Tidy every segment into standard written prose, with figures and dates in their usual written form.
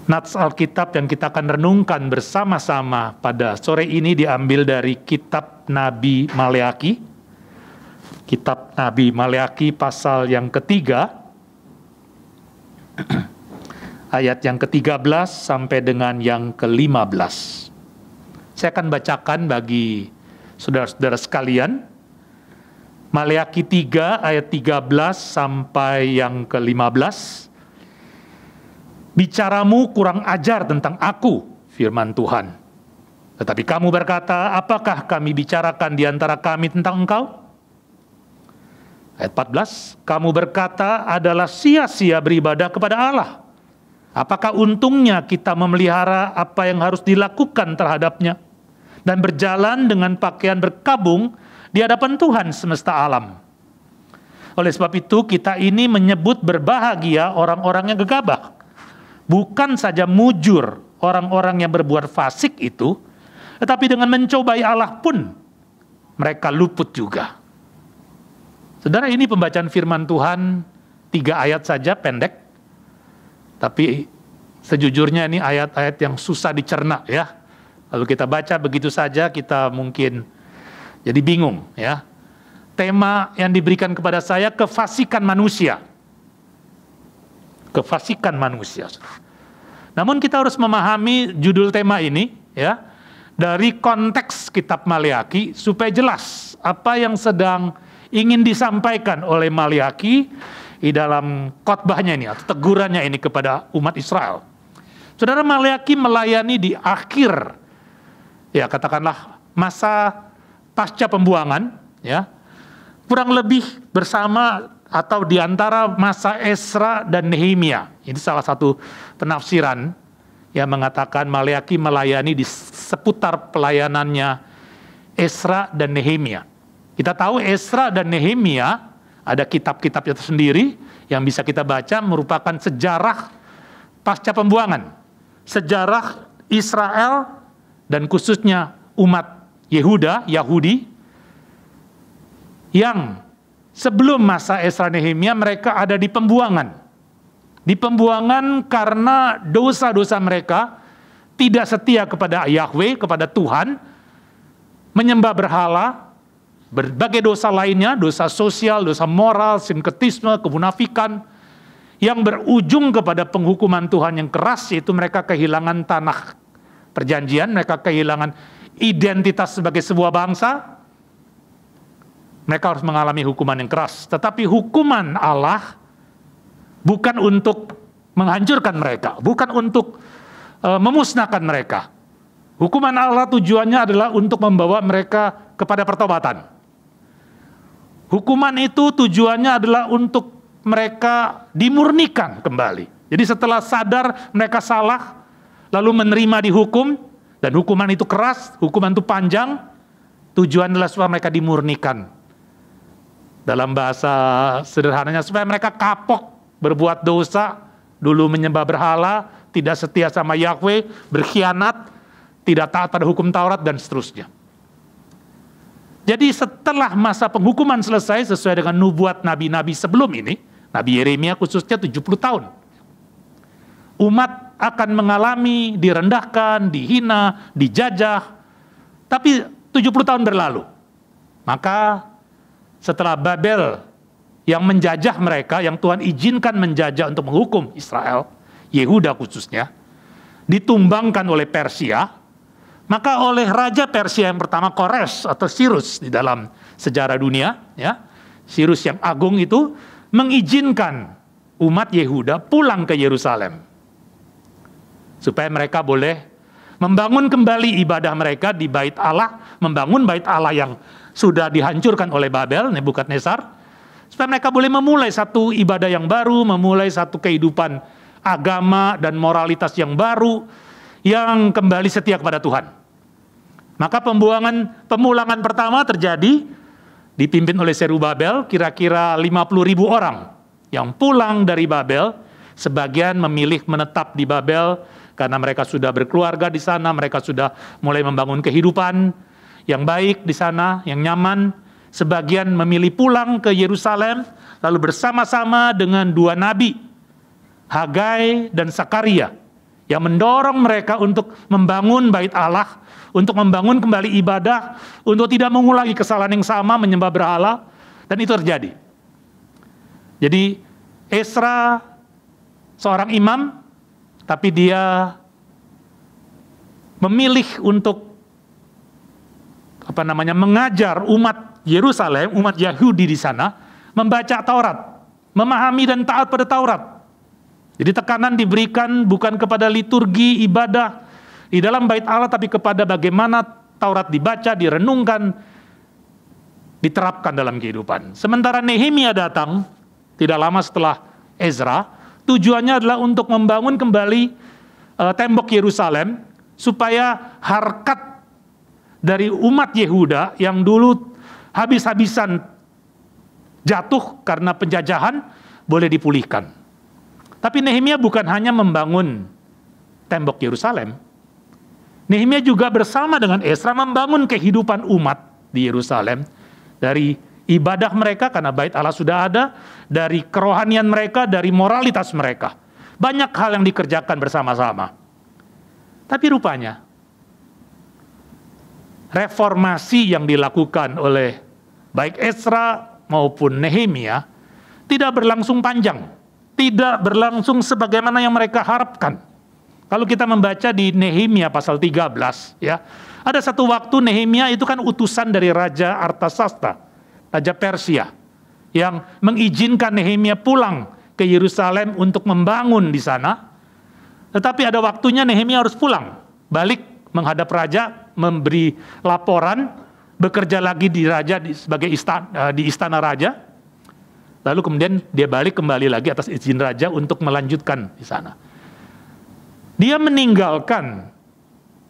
Nats Alkitab yang kita akan renungkan bersama-sama pada sore ini diambil dari kitab Nabi Maleaki. Kitab Nabi Maleaki pasal yang ketiga, ayat yang ke-13 sampai dengan yang ke-15. Saya akan bacakan bagi saudara-saudara sekalian. Maleaki 3 ayat 13 sampai yang ke-15. Bicaramu kurang ajar tentang aku, firman Tuhan. Tetapi kamu berkata, apakah kami bicarakan di antara kami tentang engkau? Ayat 14, kamu berkata adalah sia-sia beribadah kepada Allah. Apakah untungnya kita memelihara apa yang harus dilakukan terhadapnya dan berjalan dengan pakaian berkabung di hadapan Tuhan semesta alam? Oleh sebab itu kita ini menyebut berbahagia orang-orang yang gegabah. Bukan saja mujur orang-orang yang berbuat fasik itu, tetapi dengan mencobai Allah pun mereka luput juga. Saudara, ini pembacaan firman Tuhan 3 ayat saja pendek, tapi sejujurnya ini ayat-ayat yang susah dicerna ya. Lalu kita baca begitu saja kita mungkin jadi bingung ya. Tema yang diberikan kepada saya kefasikan manusia. Kefasikan manusia. Namun kita harus memahami judul tema ini ya dari konteks kitab Maleaki supaya jelas apa yang sedang ingin disampaikan oleh Maleaki di dalam khotbahnya ini atau tegurannya ini kepada umat Israel. Saudara, Maleaki melayani di akhir ya katakanlah masa pasca pembuangan ya. Kurang lebih bersama atau di antara masa Esra dan Nehemia. Ini salah satu penafsiran yang mengatakan Maleaki melayani di seputar pelayanannya Esra dan Nehemia. Kita tahu Esra dan Nehemia ada kitab-kitabnya tersendiri yang bisa kita baca merupakan sejarah pasca pembuangan. Sejarah Israel dan khususnya umat Yahudi yang sebelum masa Esra Nehemia mereka ada di pembuangan. Di pembuangan karena dosa-dosa mereka tidak setia kepada Yahweh, kepada Tuhan, menyembah berhala, berbagai dosa lainnya, dosa sosial, dosa moral, sinkretisme, kemunafikan, yang berujung kepada penghukuman Tuhan yang keras, yaitu mereka kehilangan tanah perjanjian, mereka kehilangan identitas sebagai sebuah bangsa. Mereka harus mengalami hukuman yang keras. Tetapi hukuman Allah bukan untuk menghancurkan mereka, bukan untuk memusnahkan mereka. Hukuman Allah tujuannya adalah untuk membawa mereka kepada pertobatan. Hukuman itu tujuannya adalah untuk mereka dimurnikan kembali. Jadi setelah sadar mereka salah, lalu menerima dihukum, dan hukuman itu keras, hukuman itu panjang, tujuan adalah supaya mereka dimurnikan. Dalam bahasa sederhananya supaya mereka kapok berbuat dosa, dulu menyembah berhala, tidak setia sama Yahweh, berkhianat, tidak taat pada hukum Taurat dan seterusnya. Jadi setelah masa penghukuman selesai sesuai dengan nubuat nabi-nabi sebelum ini, Nabi Yeremia khususnya 70 tahun. Umat akan mengalami direndahkan, dihina, dijajah, tapi 70 tahun berlalu. Maka setelah Babel yang menjajah mereka, yang Tuhan izinkan menjajah untuk menghukum Israel, Yehuda khususnya, ditumbangkan oleh Persia, maka oleh Raja Persia yang pertama Kores atau Sirus di dalam sejarah dunia, ya, Sirus yang agung itu mengizinkan umat Yehuda pulang ke Yerusalem. Supaya mereka boleh membangun kembali ibadah mereka di bait Allah, membangun bait Allah yang sudah dihancurkan oleh Babel, Nebukadnezar, supaya mereka boleh memulai satu ibadah yang baru, memulai satu kehidupan agama dan moralitas yang baru, yang kembali setia kepada Tuhan. Maka pemulangan pertama terjadi, dipimpin oleh Zerubabel, kira-kira 50.000 orang yang pulang dari Babel, sebagian memilih menetap di Babel, karena mereka sudah berkeluarga di sana, mereka sudah mulai membangun kehidupan yang baik di sana, yang nyaman. Sebagian memilih pulang ke Yerusalem, lalu bersama-sama dengan dua nabi, Hagai dan Sakaria, yang mendorong mereka untuk membangun bait Allah, untuk membangun kembali ibadah, untuk tidak mengulangi kesalahan yang sama menyembah berhala, dan itu terjadi. Jadi Ezra seorang imam, tapi dia memilih untuk mengajar umat Yerusalem, umat Yahudi di sana, membaca Taurat, memahami dan taat pada Taurat. Jadi tekanan diberikan bukan kepada liturgi ibadah di dalam bait Allah, tapi kepada bagaimana Taurat dibaca, direnungkan, diterapkan dalam kehidupan. Sementara Nehemia datang tidak lama setelah Ezra, tujuannya adalah untuk membangun kembali tembok Yerusalem, supaya harkat dari umat Yehuda yang dulu habis-habisan jatuh karena penjajahan boleh dipulihkan. Tapi Nehemia bukan hanya membangun tembok Yerusalem. Nehemia juga bersama dengan Ezra membangun kehidupan umat di Yerusalem, dari ibadah mereka karena bait Allah sudah ada, dari kerohanian mereka, dari moralitas mereka. Banyak hal yang dikerjakan bersama-sama. Tapi rupanya reformasi yang dilakukan oleh baik Ezra maupun Nehemia tidak berlangsung panjang, tidak berlangsung sebagaimana yang mereka harapkan. Kalau kita membaca di Nehemia pasal 13, ya, ada satu waktu Nehemia itu kan utusan dari Raja Artasasta, Raja Persia, yang mengizinkan Nehemia pulang ke Yerusalem untuk membangun di sana. Tetapi ada waktunya Nehemia harus pulang, balik menghadap raja, memberi laporan, bekerja lagi di raja sebagai di istana raja. Lalu kemudian dia balik kembali lagi atas izin raja untuk melanjutkan di sana. Dia meninggalkan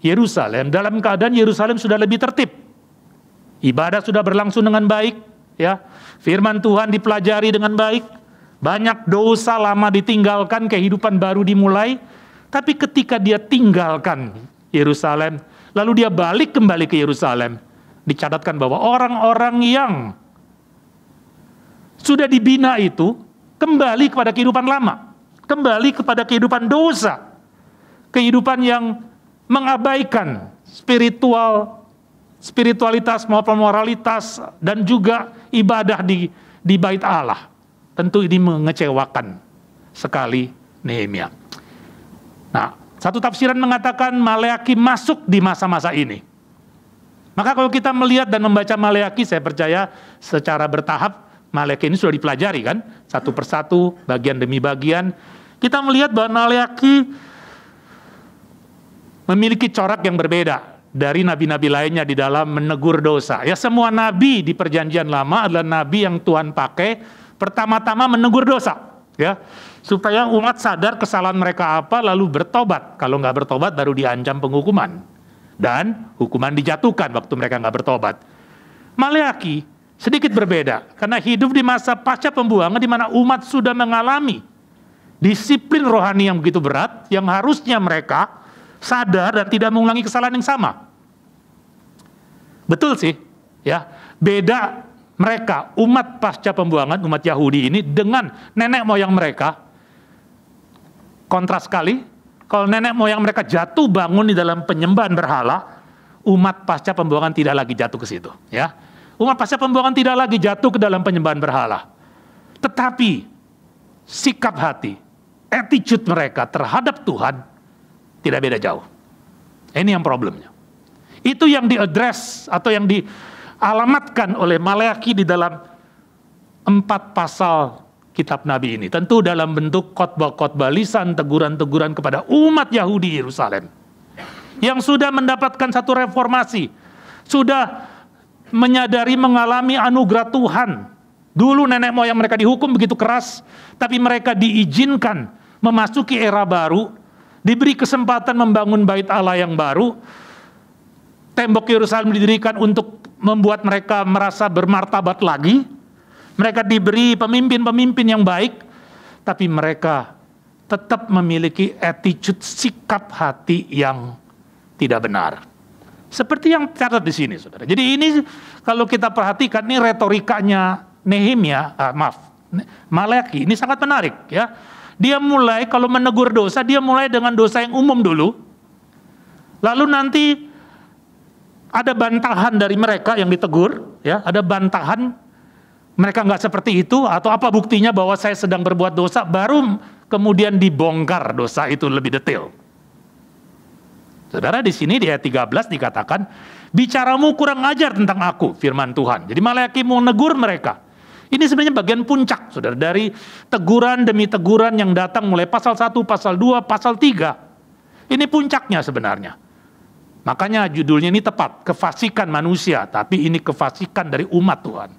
Yerusalem dalam keadaan Yerusalem sudah lebih tertib. Ibadah sudah berlangsung dengan baik, ya. Firman Tuhan dipelajari dengan baik. Banyak dosa lama ditinggalkan, kehidupan baru dimulai. Tapi ketika dia tinggalkan Yerusalem, lalu dia balik kembali ke Yerusalem, dicatatkan bahwa orang-orang yang sudah dibina itu kembali kepada kehidupan lama, kembali kepada kehidupan dosa, kehidupan yang mengabaikan spiritualitas maupun moralitas dan juga ibadah di bait Allah. Tentu ini mengecewakan sekali Nehemia. Nah, satu tafsiran mengatakan Maleaki masuk di masa-masa ini. Maka kalau kita melihat dan membaca Maleaki, saya percaya secara bertahap Maleaki ini sudah dipelajari kan, satu persatu, bagian demi bagian. Kita melihat bahwa Maleaki memiliki corak yang berbeda dari nabi-nabi lainnya di dalam menegur dosa. Ya, semua nabi di perjanjian lama adalah nabi yang Tuhan pakai pertama-tama menegur dosa, ya, supaya umat sadar kesalahan mereka apa lalu bertobat. Kalau nggak bertobat baru diancam penghukuman dan hukuman dijatuhkan waktu mereka nggak bertobat. Maleaki sedikit berbeda karena hidup di masa pasca pembuangan di mana umat sudah mengalami disiplin rohani yang begitu berat yang harusnya mereka sadar dan tidak mengulangi kesalahan yang sama. Betul sih, ya. Beda mereka, umat pasca pembuangan, umat Yahudi ini dengan nenek moyang mereka. Kontras sekali. Kalau nenek moyang mereka jatuh bangun di dalam penyembahan berhala, umat pasca pembuangan tidak lagi jatuh ke situ, ya. Umat pasca pembuangan tidak lagi jatuh ke dalam penyembahan berhala. Tetapi sikap hati, attitude mereka terhadap Tuhan tidak beda jauh. Ini yang problemnya. Itu yang diadres atau yang dialamatkan oleh Maleaki di dalam 4 pasal kitab Nabi ini. Tentu dalam bentuk khotbah-khotbah lisan, teguran-teguran kepada umat Yahudi Yerusalem. Yang sudah mendapatkan satu reformasi. Sudah menyadari mengalami anugerah Tuhan. Dulu nenek moyang mereka dihukum begitu keras, tapi mereka diizinkan memasuki era baru, diberi kesempatan membangun bait Allah yang baru. Tembok Yerusalem didirikan untuk membuat mereka merasa bermartabat lagi. Mereka diberi pemimpin-pemimpin yang baik, tapi mereka tetap memiliki attitude, sikap hati yang tidak benar. Seperti yang tercatat di sini, saudara. Jadi ini kalau kita perhatikan, ini retorikanya Nehemia, Maleaki, ini sangat menarik, ya. Dia mulai kalau menegur dosa, dia mulai dengan dosa yang umum dulu. Lalu nanti ada bantahan dari mereka yang ditegur, ya, ada bantahan, mereka nggak seperti itu, atau apa buktinya bahwa saya sedang berbuat dosa, baru kemudian dibongkar dosa itu lebih detail. Saudara, di sini di ayat 13 dikatakan, bicaramu kurang ajar tentang aku, firman Tuhan. Jadi Maleaki mau negur mereka. Ini sebenarnya bagian puncak, saudara, dari teguran demi teguran yang datang mulai pasal 1, pasal 2, pasal 3. Ini puncaknya sebenarnya. Makanya judulnya ini tepat, kefasikan manusia, tapi ini kefasikan dari umat Tuhan.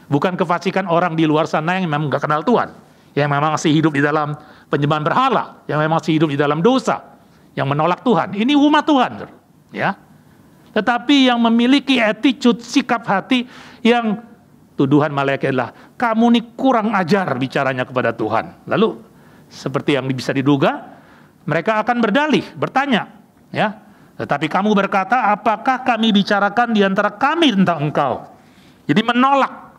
Bukan kefasikan orang di luar sana yang memang gak kenal Tuhan, yang memang masih hidup di dalam penyembahan berhala, yang memang masih hidup di dalam dosa, yang menolak Tuhan. Ini umat Tuhan, ya. Tetapi yang memiliki attitude, sikap hati yang tuduhan Maleaki adalah, kamu nih kurang ajar bicaranya kepada Tuhan. Lalu, seperti yang bisa diduga, mereka akan berdalih, bertanya, ya. Tetapi kamu berkata, apakah kami bicarakan di antara kami tentang engkau? Jadi menolak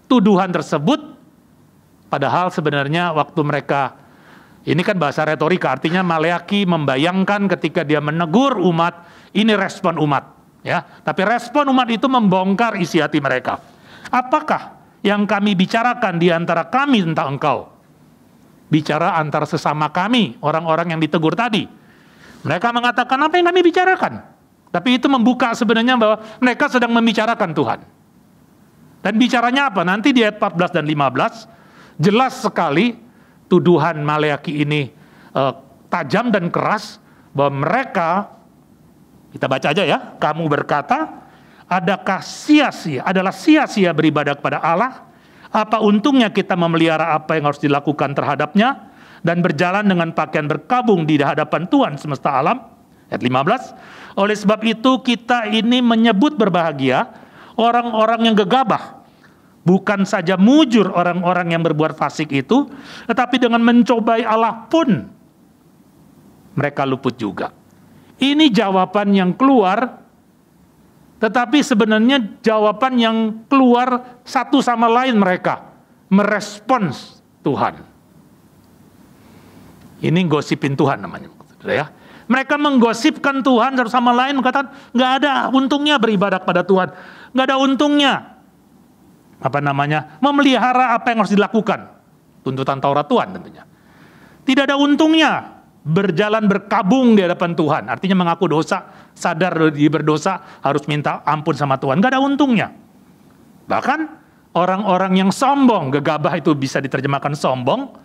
tuduhan tersebut, padahal sebenarnya waktu mereka, ini kan bahasa retorika, artinya Maleaki membayangkan ketika dia menegur umat, ini respon umat, ya. Tapi respon umat itu membongkar isi hati mereka. Apakah yang kami bicarakan di antara kami tentang engkau? Bicara antara sesama kami, orang-orang yang ditegur tadi. Mereka mengatakan, apa yang kami bicarakan? Tapi itu membuka sebenarnya bahwa mereka sedang membicarakan Tuhan. Dan bicaranya apa? Nanti di ayat 14 dan 15, jelas sekali tuduhan Maleaki ini tajam dan keras, bahwa mereka, kita baca aja ya, kamu berkata, adakah adalah sia-sia beribadah kepada Allah? Apa untungnya kita memelihara apa yang harus dilakukan terhadapnya dan berjalan dengan pakaian berkabung di hadapan Tuhan semesta alam? Ayat 15. Oleh sebab itu kita ini menyebut berbahagia orang-orang yang gegabah, bukan saja mujur orang-orang yang berbuat fasik itu, tetapi dengan mencobai Allah pun mereka luput juga. Ini jawaban yang keluar, tetapi sebenarnya jawaban yang keluar satu sama lain mereka merespons Tuhan. Ini gosipin Tuhan namanya, ya. Mereka menggosipkan Tuhan satu sama lain, mengatakan nggak ada untungnya beribadah pada Tuhan, nggak ada untungnya memelihara apa yang harus dilakukan, tuntutan Taurat Tuhan tentunya. Tidak ada untungnya berjalan berkabung di hadapan Tuhan, artinya mengaku dosa, sadar dia berdosa, harus minta ampun sama Tuhan, gak ada untungnya. Bahkan orang-orang yang sombong, gegabah itu bisa diterjemahkan sombong,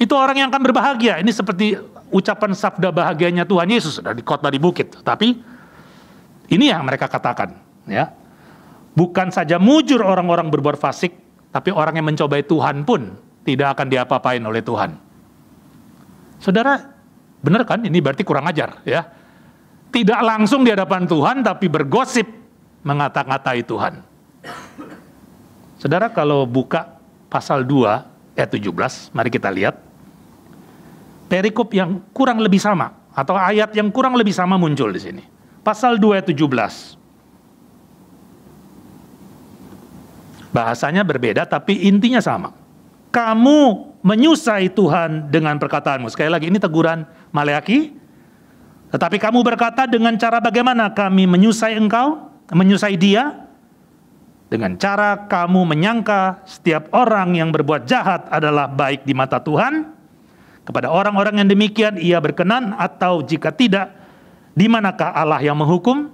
itu orang yang akan berbahagia. Ini seperti ucapan sabda bahagianya Tuhan Yesus di khotbah di bukit. Tapi ini yang mereka katakan, ya. Bukan saja mujur orang-orang berbuat fasik, tapi orang yang mencobai Tuhan pun tidak akan diapa-apain oleh Tuhan. Saudara, benar kan? Ini berarti kurang ajar, ya. Tidak langsung di hadapan Tuhan, tapi bergosip mengata-ngatai Tuhan. Saudara, kalau buka pasal 2 ayat 17, mari kita lihat. Perikop yang kurang lebih sama, atau ayat yang kurang lebih sama muncul di sini. Pasal 2 ayat 17. Bahasanya berbeda, tapi intinya sama. Kamu menyusai Tuhan dengan perkataanmu. Sekali lagi, ini teguran Maleaki. Tetapi kamu berkata, dengan cara bagaimana kami menyusai engkau? Menyusai dia? Dengan cara kamu menyangka setiap orang yang berbuat jahat adalah baik di mata Tuhan. Kepada orang-orang yang demikian ia berkenan, atau jika tidak, di manakah Allah yang menghukum?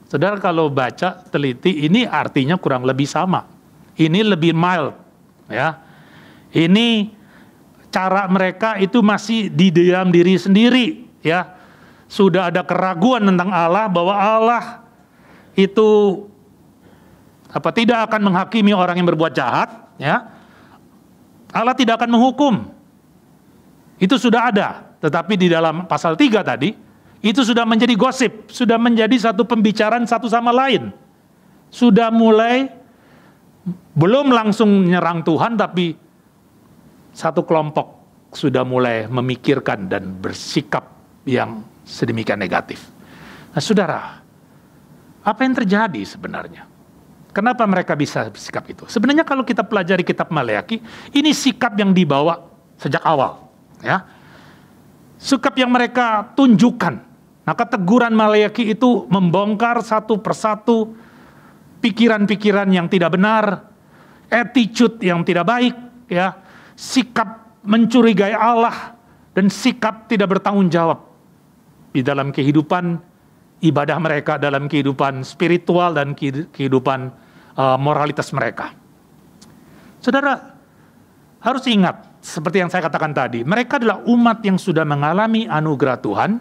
Saudara, kalau baca teliti, ini artinya kurang lebih sama. Ini lebih mild. Ya, ini cara mereka itu masih di dalam diri sendiri, ya. Sudah ada keraguan tentang Allah, bahwa Allah itu tidak akan menghakimi orang yang berbuat jahat, ya. Allah tidak akan menghukum. Itu sudah ada, tetapi di dalam pasal 3 tadi itu sudah menjadi gosip, sudah menjadi satu pembicaraan satu sama lain. Sudah mulai belum langsung menyerang Tuhan, tapi satu kelompok sudah mulai memikirkan dan bersikap yang sedemikian negatif. Nah, saudara, apa yang terjadi sebenarnya? Kenapa mereka bisa bersikap itu? Sebenarnya kalau kita pelajari kitab Maleaki, ini sikap yang dibawa sejak awal, ya. Sikap yang mereka tunjukkan. Maka teguran Maleaki itu membongkar satu persatu pikiran-pikiran yang tidak benar, attitude yang tidak baik, ya, sikap mencurigai Allah dan sikap tidak bertanggung jawab di dalam kehidupan ibadah mereka, dalam kehidupan spiritual dan kehidupan moralitas mereka. Saudara harus ingat, seperti yang saya katakan tadi, mereka adalah umat yang sudah mengalami anugerah Tuhan,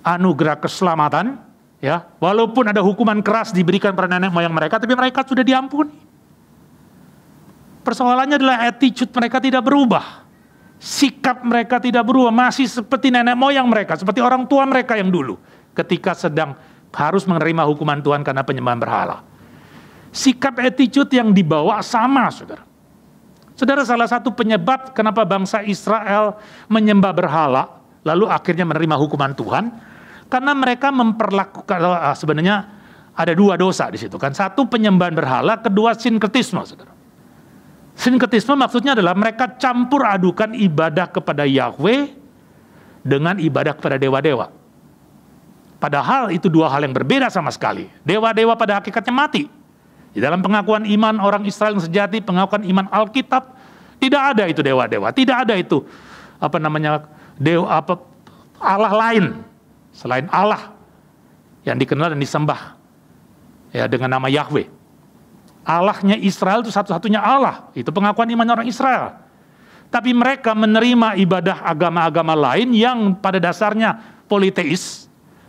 anugerah keselamatan, ya, walaupun ada hukuman keras diberikan pada nenek moyang mereka, tapi mereka sudah diampuni. Persoalannya adalah attitude mereka tidak berubah, sikap mereka tidak berubah, masih seperti nenek moyang mereka, seperti orang tua mereka yang dulu, ketika sedang harus menerima hukuman Tuhan karena penyembahan berhala. Sikap attitude yang dibawa sama, saudara. Saudara, salah satu penyebab kenapa bangsa Israel menyembah berhala, lalu akhirnya menerima hukuman Tuhan, karena mereka memperlakukan, sebenarnya ada dua dosa di situ kan. Satu, penyembahan berhala, kedua, sinkretisme, saudara. Sinkretisme maksudnya adalah mereka campur adukan ibadah kepada Yahweh dengan ibadah kepada dewa-dewa. Padahal itu dua hal yang berbeda sama sekali. Dewa-dewa pada hakikatnya mati. Di dalam pengakuan iman orang Israel yang sejati, pengakuan iman Alkitab, tidak ada itu dewa-dewa, tidak ada itu Allah lain selain Allah yang dikenal dan disembah, ya, dengan nama Yahweh. Allahnya Israel itu satu-satunya Allah, itu pengakuan iman orang Israel. Tapi mereka menerima ibadah agama-agama lain yang pada dasarnya politeis.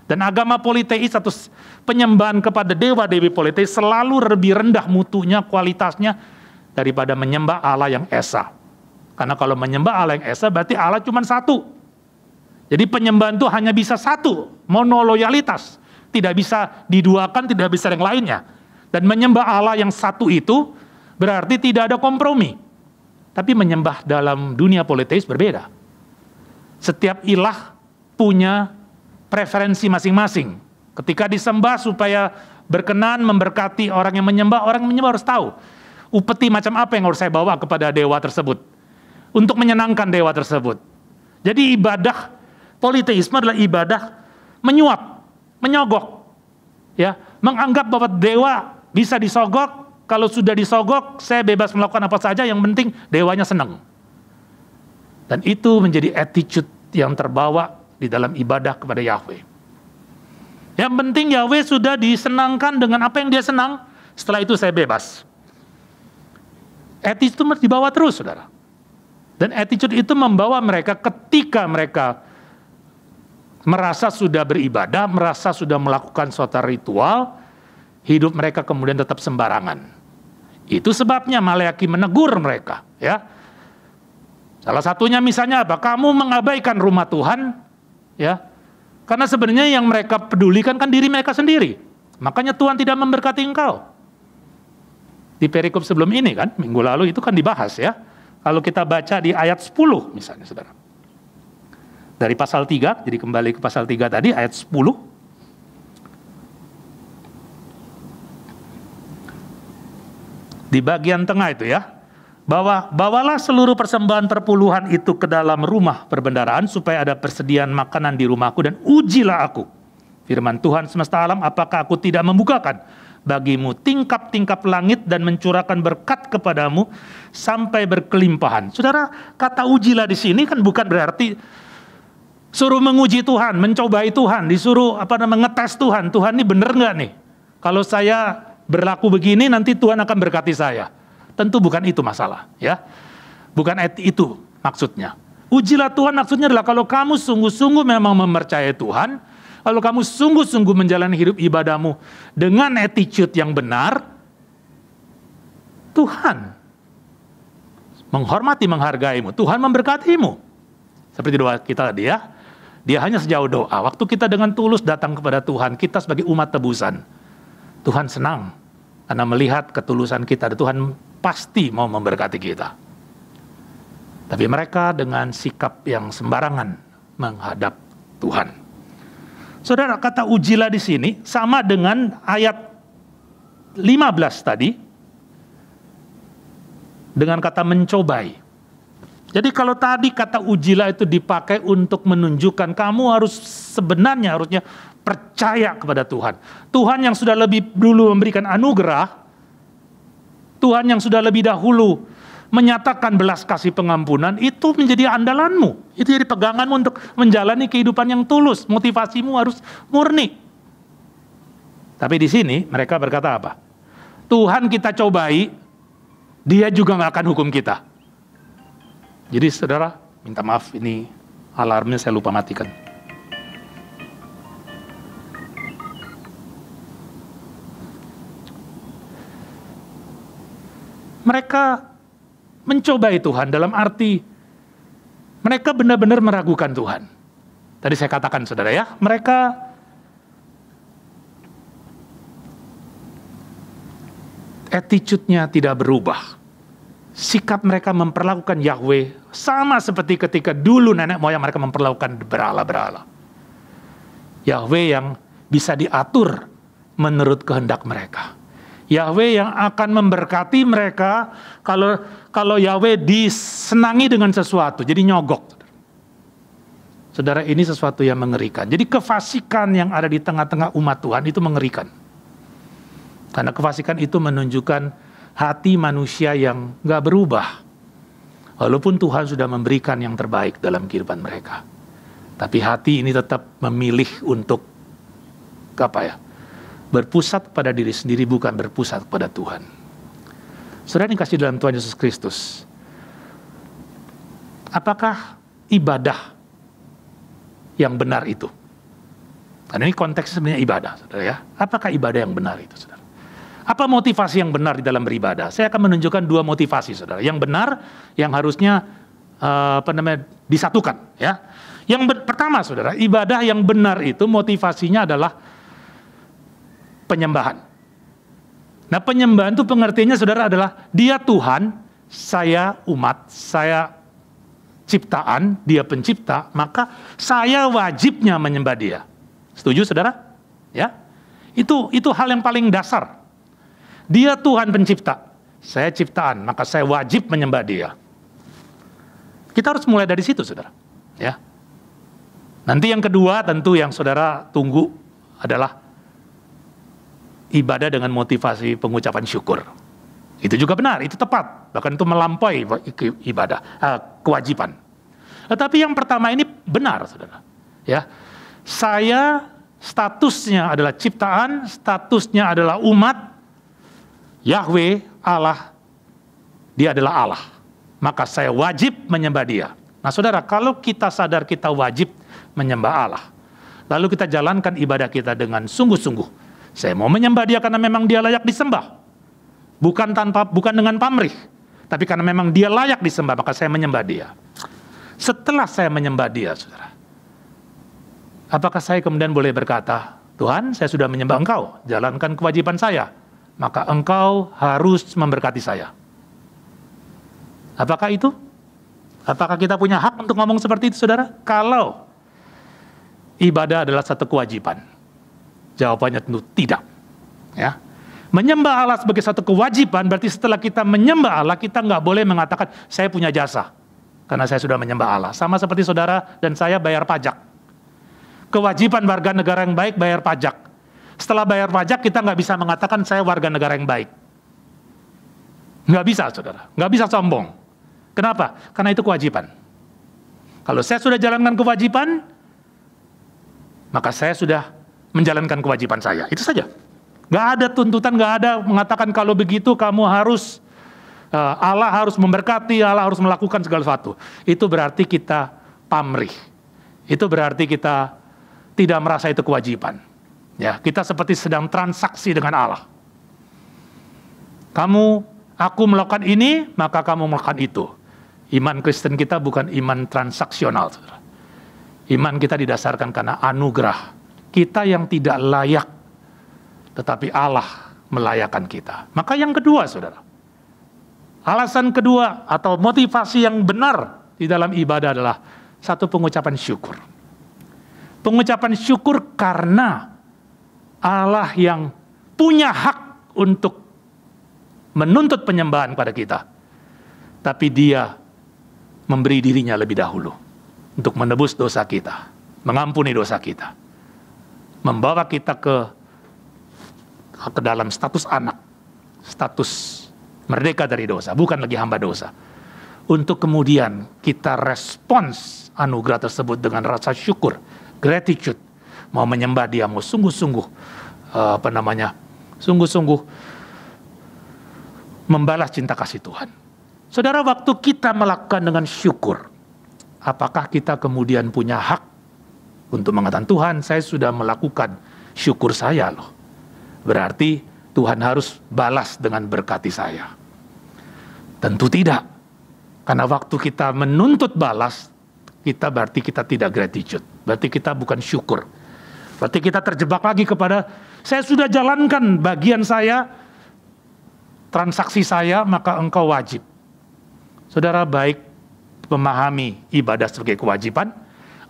Dan agama politeis atau penyembahan kepada dewa-dewi politeis selalu lebih rendah mutunya, kualitasnya daripada menyembah Allah yang esa. Karena kalau menyembah Allah yang esa berarti Allah cuma satu. Jadi penyembahan itu hanya bisa satu, monoloyalitas. Tidak bisa diduakan, tidak bisa yang lainnya. Dan menyembah Allah yang satu itu berarti tidak ada kompromi. Tapi menyembah dalam dunia politeis berbeda. Setiap ilah punya preferensi masing-masing. Ketika disembah supaya berkenan memberkati orang yang menyembah harus tahu upeti macam apa yang harus saya bawa kepada dewa tersebut untuk menyenangkan dewa tersebut. Jadi ibadah politeisme adalah ibadah menyuap, menyogok, ya, menganggap bahwa dewa bisa disogok. Kalau sudah disogok, saya bebas melakukan apa saja, yang penting dewanya senang. Dan itu menjadi attitude yang terbawa di dalam ibadah kepada Yahweh. Yang penting Yahweh sudah disenangkan dengan apa yang dia senang, setelah itu saya bebas. Attitude itu dibawa terus, saudara. Dan attitude itu membawa mereka ketika mereka merasa sudah beribadah, merasa sudah melakukan suatu ritual, hidup mereka kemudian tetap sembarangan. Itu sebabnya Maleaki menegur mereka, ya. Salah satunya misalnya apa? Kamu mengabaikan rumah Tuhan, ya, karena sebenarnya yang mereka pedulikan kan diri mereka sendiri. Makanya Tuhan tidak memberkati engkau. Di perikop sebelum ini kan, minggu lalu itu kan dibahas, ya. Kalau kita baca di ayat 10 misalnya, saudara. Dari pasal 3, jadi kembali ke pasal 3 tadi, ayat 10. Di bagian tengah itu, ya. Bawalah seluruh persembahan perpuluhan itu ke dalam rumah perbendaharaan supaya ada persediaan makanan di rumahku dan ujilah aku. Firman Tuhan semesta alam, apakah aku tidak membukakan bagimu tingkap-tingkap langit dan mencurahkan berkat kepadamu sampai berkelimpahan. Saudara, kata ujilah di sini kan bukan berarti suruh menguji Tuhan, mencobai Tuhan, disuruh ngetes Tuhan. Tuhan ini bener nggak nih? Kalau saya berlaku begini nanti Tuhan akan berkati saya. Tentu bukan itu masalah, ya. Bukan itu maksudnya. Ujilah Tuhan maksudnya adalah kalau kamu sungguh-sungguh memang mempercayai Tuhan, kalau kamu sungguh-sungguh menjalani hidup ibadahmu dengan attitude yang benar, Tuhan menghormati, menghargaimu, Tuhan memberkatimu. Seperti doa kita tadi, ya. Dia hanya sejauh doa. Waktu kita dengan tulus datang kepada Tuhan, kita sebagai umat tebusan, Tuhan senang karena melihat ketulusan kita. Tuhan pasti mau memberkati kita. Tapi mereka dengan sikap yang sembarangan menghadap Tuhan. Saudara, kata ujilah di sini sama dengan ayat 15 tadi dengan kata mencobai. Jadi kalau tadi kata ujilah itu dipakai untuk menunjukkan kamu harusnya percaya kepada Tuhan. Tuhan yang sudah lebih dulu memberikan anugerah, Tuhan yang sudah lebih dahulu menyatakan belas kasih pengampunan, itu menjadi andalanmu. Itu jadi peganganmu untuk menjalani kehidupan yang tulus. Motivasimu harus murni. Tapi di sini mereka berkata apa? Tuhan kita cobai, dia juga nggak akan hukum kita. Jadi saudara, minta maaf, ini alarmnya saya lupa matikan. Mereka mencobai Tuhan dalam arti mereka benar-benar meragukan Tuhan. Tadi saya katakan saudara ya, mereka attitude-nya tidak berubah. Sikap mereka memperlakukan Yahweh sama seperti ketika dulu nenek moyang mereka memperlakukan berhala-berhala. Yahweh yang bisa diatur menurut kehendak mereka. Yahweh yang akan memberkati mereka kalau Yahweh disenangi dengan sesuatu, jadi nyogok. Saudara, ini sesuatu yang mengerikan. Jadi kefasikan yang ada di tengah-tengah umat Tuhan itu mengerikan. Karena kefasikan itu menunjukkan hati manusia yang gak berubah. Walaupun Tuhan sudah memberikan yang terbaik dalam kehidupan mereka. Tapi hati ini tetap memilih untuk berpusat pada diri sendiri, bukan berpusat pada Tuhan. Saudara yang dikasihi dalam Tuhan Yesus Kristus, apakah ibadah yang benar itu? Karena ini konteksnya sebenarnya ibadah, saudara ya. Apakah ibadah yang benar itu, saudara? Apa motivasi yang benar di dalam beribadah? Saya akan menunjukkan dua motivasi, saudara. Yang benar, yang harusnya disatukan, ya. Yang pertama, saudara, ibadah yang benar itu motivasinya adalah penyembahan. Nah, penyembahan itu pengertiannya, saudara, adalah dia Tuhan, saya umat, saya ciptaan, dia pencipta, maka saya wajibnya menyembah dia. Setuju, saudara? Ya, itu hal yang paling dasar. Dia Tuhan pencipta, saya ciptaan, maka saya wajib menyembah dia. Kita harus mulai dari situ, saudara. Ya. Nanti yang kedua tentu yang saudara tunggu adalah ibadah dengan motivasi pengucapan syukur. Itu juga benar, itu tepat. Bahkan itu melampaui ibadah, kewajiban. Tetapi yang pertama ini benar, saudara. Ya, saya statusnya adalah ciptaan, statusnya adalah umat. Yahweh, Allah, dia adalah Allah. Maka saya wajib menyembah dia. Nah saudara, kalau kita sadar kita wajib menyembah Allah, lalu kita jalankan ibadah kita dengan sungguh-sungguh. Saya mau menyembah dia karena memang dia layak disembah. Bukan dengan pamrih. Tapi karena memang dia layak disembah, maka saya menyembah dia. Setelah saya menyembah dia, saudara, apakah saya kemudian boleh berkata, Tuhan, saya sudah menyembah Engkau, jalankan kewajiban saya, maka Engkau harus memberkati saya. Apakah itu? Apakah kita punya hak untuk ngomong seperti itu, saudara? Kalau ibadah adalah satu kewajiban, jawabannya tentu tidak. Ya, menyembah Allah sebagai satu kewajiban berarti setelah kita menyembah Allah, kita nggak boleh mengatakan saya punya jasa karena saya sudah menyembah Allah. Sama seperti saudara dan saya bayar pajak. Kewajiban warga negara yang baik bayar pajak. Setelah bayar pajak, kita nggak bisa mengatakan saya warga negara yang baik. Nggak bisa, saudara. Nggak bisa sombong. Kenapa? Karena itu kewajiban. Kalau saya sudah jalankan kewajiban, maka saya sudah menjalankan kewajiban saya. Itu saja. Nggak ada tuntutan, nggak ada mengatakan kalau begitu kamu harus, Allah harus memberkati, Allah harus melakukan segala sesuatu. Itu berarti kita pamrih. Itu berarti kita tidak merasa itu kewajiban. Ya, kita seperti sedang transaksi dengan Allah. Aku melakukan ini, maka kamu melakukan itu. Iman Kristen kita bukan iman transaksional, saudara. Iman kita didasarkan karena anugerah. Kita yang tidak layak, tetapi Allah melayakkan kita. Maka yang kedua, saudara, alasan kedua atau motivasi yang benar di dalam ibadah adalah satu pengucapan syukur. Pengucapan syukur karena Allah yang punya hak untuk menuntut penyembahan pada kita. Tapi dia memberi dirinya lebih dahulu untuk menebus dosa kita, mengampuni dosa kita, membawa kita ke dalam status anak, status merdeka dari dosa, bukan lagi hamba dosa. Untuk kemudian kita respons anugerah tersebut dengan rasa syukur, gratitude, mau menyembah Dia, mau sungguh-sungguh sungguh-sungguh membalas cinta kasih Tuhan. Saudara, waktu kita melakukan dengan syukur, apakah kita kemudian punya hak untuk mengatakan, Tuhan, saya sudah melakukan syukur saya loh. Berarti Tuhan harus balas dengan berkati saya. Tentu tidak. Karena waktu kita menuntut balas, berarti kita tidak gratitude. Berarti kita bukan syukur. Berarti kita terjebak lagi kepada, saya sudah jalankan bagian saya, transaksi saya, maka engkau wajib. Saudara, baik memahami ibadah sebagai kewajiban,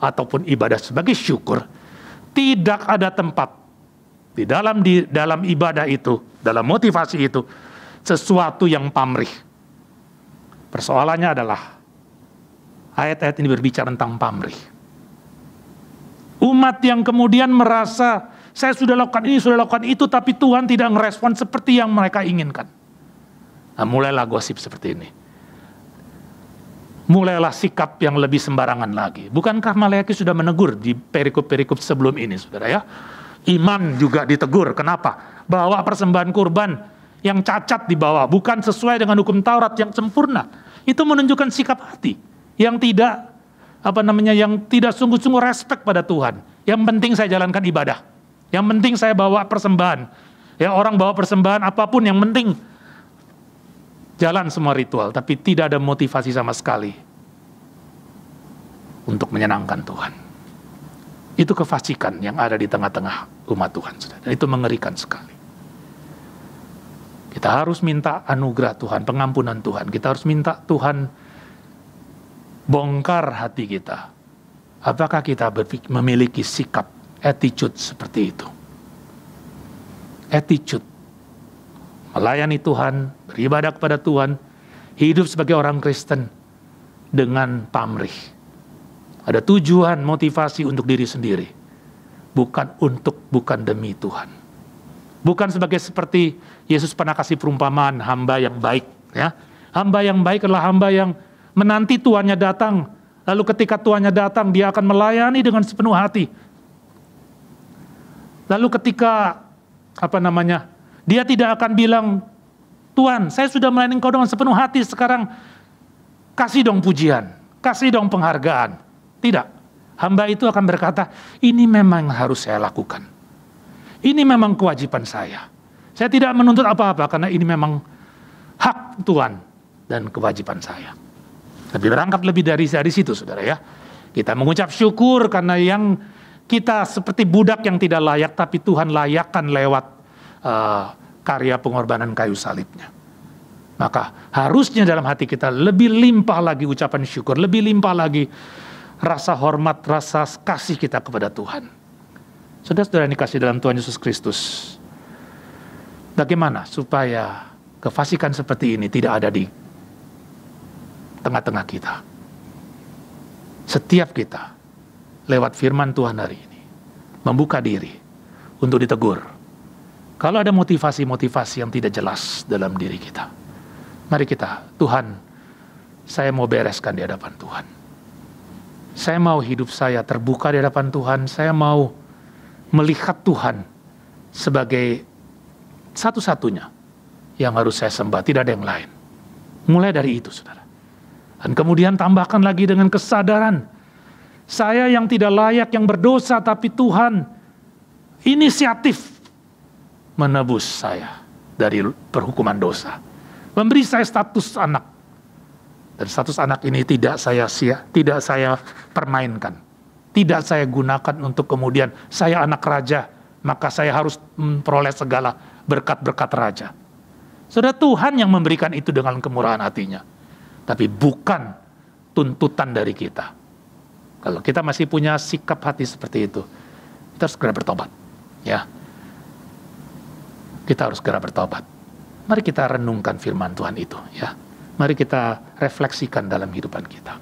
ataupun ibadah sebagai syukur, tidak ada tempat di dalam ibadah itu, dalam motivasi itu, sesuatu yang pamrih. Persoalannya adalah, ayat-ayat ini berbicara tentang pamrih. Umat yang kemudian merasa, saya sudah lakukan ini, sudah lakukan itu, tapi Tuhan tidak merespon seperti yang mereka inginkan. Nah, mulailah gosip seperti ini. Mulailah sikap yang lebih sembarangan lagi. Bukankah Maleakhi sudah menegur di perikop-perikop sebelum ini, saudara ya? Iman juga ditegur. Kenapa? Bawa persembahan kurban yang cacat dibawa, bukan sesuai dengan hukum Taurat yang sempurna. Itu menunjukkan sikap hati yang tidak yang tidak sungguh-sungguh respect pada Tuhan. Yang penting saya jalankan ibadah. Yang penting saya bawa persembahan. Ya, orang bawa persembahan apapun, yang penting jalan semua ritual, tapi tidak ada motivasi sama sekali untuk menyenangkan Tuhan. Itu kefasikan yang ada di tengah-tengah umat Tuhan, saudara. Dan itu mengerikan sekali. Kita harus minta anugerah Tuhan, pengampunan Tuhan. Kita harus minta Tuhan bongkar hati kita. Apakah kita memiliki sikap, attitude seperti itu? Attitude. Melayani Tuhan, beribadah kepada Tuhan, hidup sebagai orang Kristen dengan pamrih. Ada tujuan, motivasi untuk diri sendiri. Bukan demi Tuhan. Bukan seperti Yesus pernah kasih perumpamaan hamba yang baik. Ya. Hamba yang baik adalah hamba yang menanti tuannya datang. Lalu ketika tuannya datang, dia akan melayani dengan sepenuh hati. Lalu ketika, dia tidak akan bilang, Tuhan, saya sudah melayani Engkau dengan sepenuh hati, sekarang kasih dong pujian, kasih dong penghargaan. Tidak. Hamba itu akan berkata, ini memang harus saya lakukan. Ini memang kewajiban saya. Saya tidak menuntut apa-apa karena ini memang hak Tuhan dan kewajiban saya. Tapi berangkat lebih dari situ, saudara ya. Kita mengucap syukur karena yang kita seperti budak yang tidak layak, tapi Tuhan layakkan lewat karya pengorbanan kayu salibnya. Maka harusnya dalam hati kita lebih limpah lagi ucapan syukur, lebih limpah lagi rasa hormat, rasa kasih kita kepada Tuhan. Saudara-saudara yang dikasih dalam Tuhan Yesus Kristus, bagaimana supaya kefasikan seperti ini tidak ada di tengah-tengah kita? Setiap kita lewat firman Tuhan hari ini membuka diri untuk ditegur. Kalau ada motivasi-motivasi yang tidak jelas dalam diri kita, mari kita, Tuhan, saya mau bereskan di hadapan Tuhan. Saya mau hidup saya terbuka di hadapan Tuhan. Saya mau melihat Tuhan sebagai satu-satunya yang harus saya sembah, tidak ada yang lain. Mulai dari itu, saudara. Dan kemudian tambahkan lagi dengan kesadaran, saya yang tidak layak, yang berdosa, tapi Tuhan inisiatif menebus saya dari perhukuman dosa. Memberi saya status anak. Dan status anak ini tidak saya permainkan. Tidak saya gunakan untuk kemudian saya anak raja, maka saya harus memperoleh segala berkat-berkat raja. Saudara, Tuhan yang memberikan itu dengan kemurahan hatinya. Tapi bukan tuntutan dari kita. Kalau kita masih punya sikap hati seperti itu, kita harus segera bertobat. Ya, kita harus segera bertobat. Mari kita renungkan firman Tuhan itu. Ya, mari kita refleksikan dalam kehidupan kita.